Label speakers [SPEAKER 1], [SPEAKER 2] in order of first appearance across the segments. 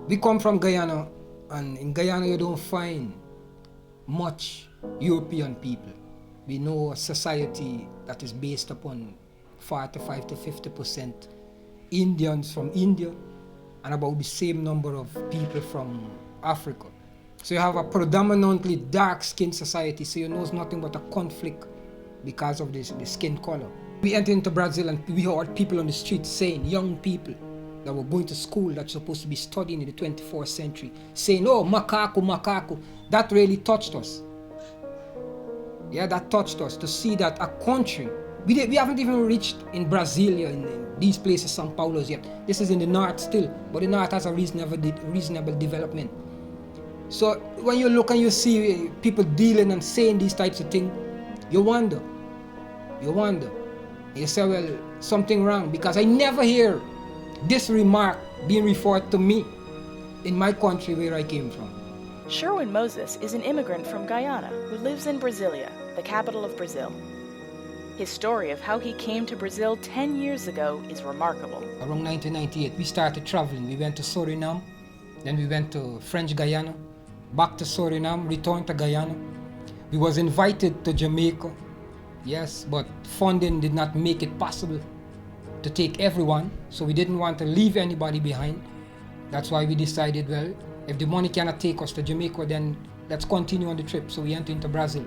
[SPEAKER 1] We come from Guyana, and in Guyana you don't find much European people. We know a society that is based upon 45 to 50% Indians from India and about the same number of people from Africa. So you have a predominantly dark-skinned society, so you know it's nothing but a conflict because of the skin color. We entered into Brazil and we heard people on the street saying, young people that were going to school that's supposed to be studying in the 24th century, saying, oh, macaco, macaco. That really touched us. Yeah, that touched us to see that a country, we haven't even reached in Brasilia, in these places, Sao Paulo yet. This is in the north still, but the north has a reasonable development. So when you look and you see people dealing and saying these types of things, you wonder. You say, well, something wrong, because I never hear this remark being referred to me in my country where I came from.
[SPEAKER 2] Sherwin Moses is an immigrant from Guyana who lives in Brasilia, the capital of Brazil. His story of how he came to Brazil 10 years ago is remarkable.
[SPEAKER 1] Around 1998, we started traveling. We went to Suriname, then we went to French Guyana, back to Suriname, returned to Guyana. We was invited to Jamaica, yes, but funding did not make it possible to take everyone, so we didn't want to leave anybody behind. That's why we decided, well, if the money cannot take us to Jamaica, then let's continue on the trip. So we entered into Brazil.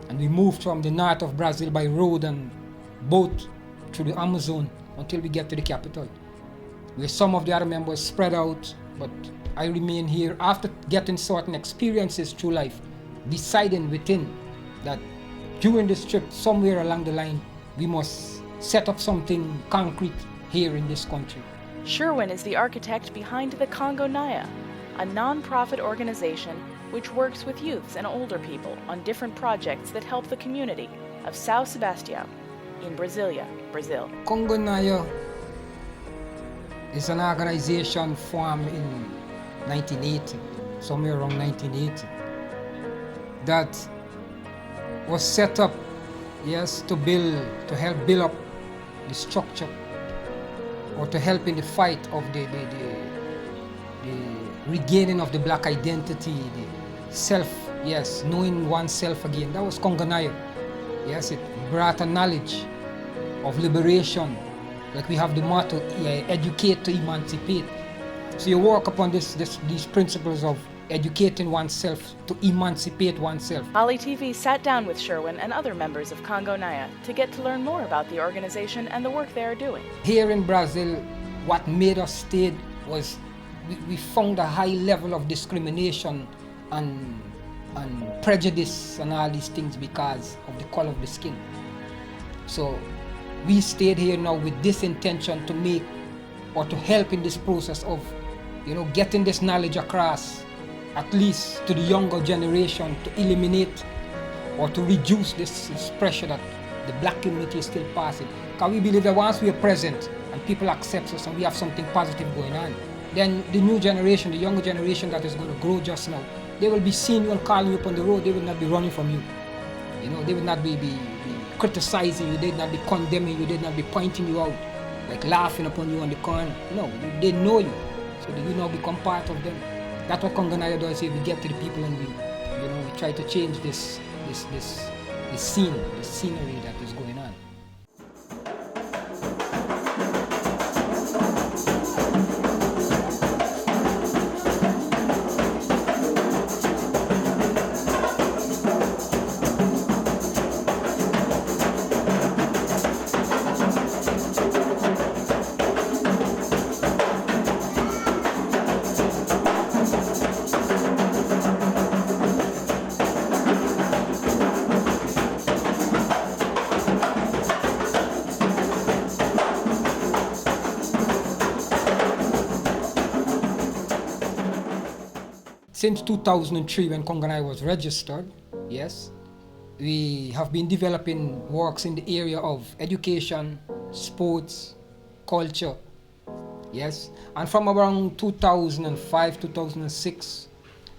[SPEAKER 1] And we moved from the north of Brazil by road and boat through the Amazon until we get to the capital, where some of the other members spread out, but I remain here after getting certain experiences through life, deciding within that during this trip, somewhere along the line, we must set up something concrete here in this country.
[SPEAKER 2] Sherwin is the architect behind the Congo Nya, a non-profit organization which works with youths and older people on different projects that help the community of Sao Sebastiao in Brasilia, Brazil.
[SPEAKER 1] Congo Nya is an organization formed in 1980, somewhere around 1980, that was set up, yes, to help build up the structure or to help in the fight of the regaining of the black identity, the self, yes, knowing oneself again. That was Congo Nya. Yes, it brought a knowledge of liberation. Like we have the motto, educate to emancipate. So you work upon these principles of educating oneself to emancipate oneself.
[SPEAKER 2] Ali TV sat down with Sherwin and other members of Congo Nya to get to learn more about the organization and the work they are doing.
[SPEAKER 1] Here in Brazil, what made us stay was we found a high level of discrimination and prejudice and all these things because of the color of the skin. So we stayed here now with this intention to make or to help in this process of, getting this knowledge across, at least to the younger generation, to eliminate or to reduce this pressure that the black community is still passing. Because we believe that once we are present and people accept us and we have something positive going on, then the new generation, the younger generation that is going to grow just now, they will be seeing you and calling you up on the road. They will not be running from you. They will not be criticizing you. They will not be condemning you. They will not be pointing you out, like laughing upon you on the corner. No, they know you, so that you now become part of them. That's what Congo Nya does here. We get to the people and we try to change this scene, the scenery that is going on. Since 2003, when Congo Nya was registered, yes, we have been developing works in the area of education, sports, culture, yes. And from around 2005, 2006,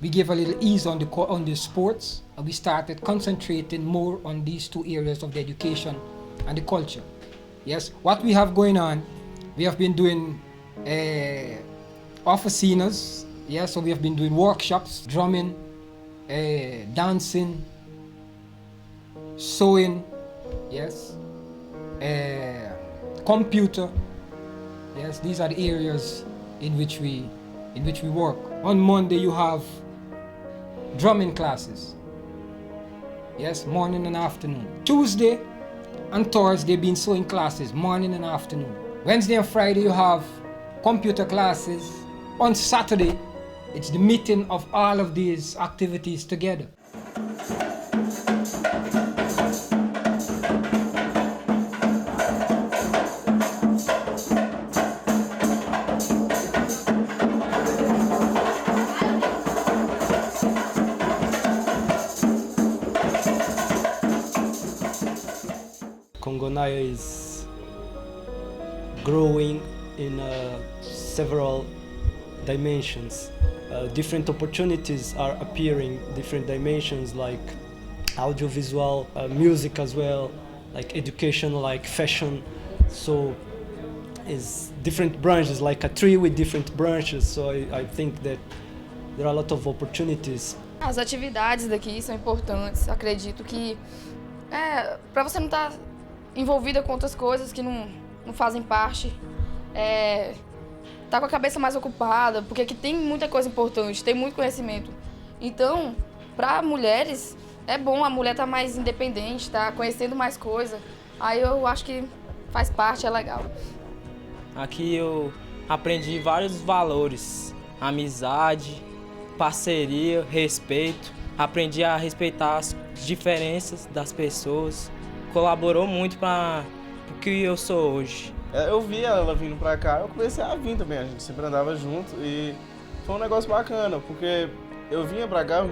[SPEAKER 1] we gave a little ease on the sports, and we started concentrating more on these two areas of the education and the culture. Yes, what we have going on, we have been doing officinas. Yeah, so we have been doing workshops, drumming, dancing, sewing, yes, computer. Yes, these are the areas in which we work. On Monday you have drumming classes. Yes, morning and afternoon. Tuesday and Thursday been sewing classes, morning and afternoon. Wednesday and Friday you have computer classes. On Saturday, it's the meeting of all of these activities together.
[SPEAKER 3] Congo Nya is growing in several dimensions. Different opportunities are appearing, different dimensions like audiovisual, music as well, like education, like fashion. So it's different branches, like a tree with different branches. So I think that there are a lot of opportunities.
[SPEAKER 4] As atividades daqui são importantes. Acredito que para você não estar envolvida com outras coisas que não fazem parte, tá com a cabeça mais ocupada, porque aqui tem muita coisa importante, tem muito conhecimento. Então, para mulheres, é bom a mulher tá mais independente, tá conhecendo mais coisa. Aí eu acho que faz parte, é legal.
[SPEAKER 5] Aqui eu aprendi vários valores: amizade, parceria, respeito. Aprendi a respeitar as diferenças das pessoas. Colaborou muito para o que eu sou hoje.
[SPEAKER 6] Eu vi ela vindo pra cá, eu comecei a vir também, a gente sempre andava junto e foi um negócio bacana, porque eu vinha pra cá,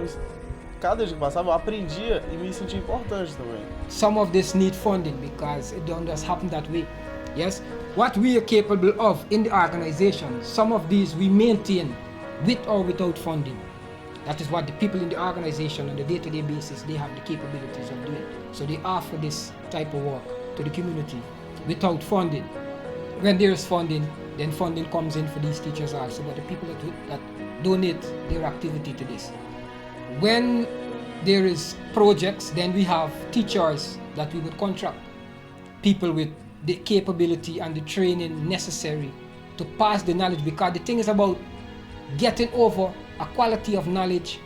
[SPEAKER 6] cada dia que passava eu aprendia e me sentia importante também.
[SPEAKER 1] Some of this need funding because it don't just happen that way. Yes, what we are capable of in the organization, some of these we maintain with or without funding. That is what the people in the organization on a day-to-day basis, they have the capabilities of doing. So they offer this type of work to the community without funding. When there is funding, then funding comes in for these teachers also, but the people that donate their activity to this. When there is projects, then we have teachers that we would contract, people with the capability and the training necessary to pass the knowledge, because the thing is about getting over a quality of knowledge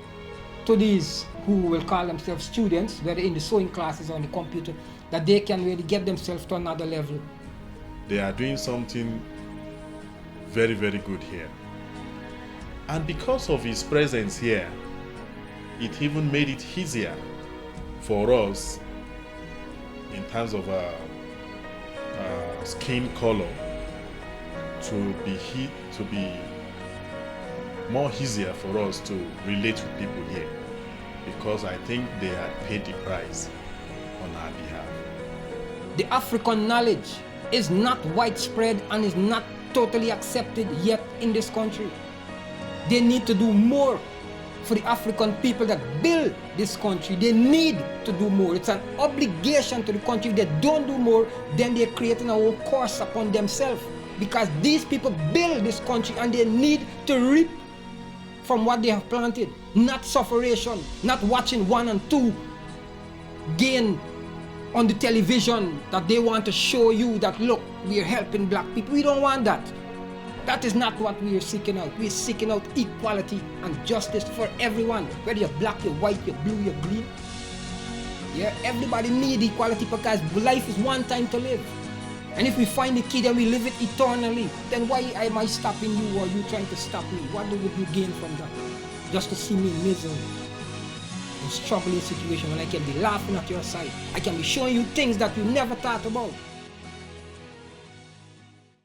[SPEAKER 1] to these who will call themselves students, whether in the sewing classes or on the computer, that they can really get themselves to another level.
[SPEAKER 7] They are doing something very, very good here. And because of his presence here, it even made it easier for us in terms of skin color to be more easier for us to relate with people here, because I think they had paid the price on our behalf.
[SPEAKER 1] The African knowledge is not widespread and is not totally accepted yet in this country. They need to do more for the African people that build this country. They need to do more. It's an obligation to the country. If they don't do more, then they're creating a whole curse upon themselves, because these people build this country and they need to reap from what they have planted, not sufferation, not watching 1 and 2 gain on the television that they want to show you that, look, we are helping black people. We don't want that. That is not what we are seeking out. We are seeking out equality and justice for everyone, whether you're black, you're white, you're blue, you're green. Yeah, everybody needs equality, because life is one time to live. And if we find the key, then we live it eternally. Then why am I stopping you, or you trying to stop me? What would you gain from that? Just to see me in misery, in struggling situation, when I can be laughing at your side. I can be showing you things that you never thought about.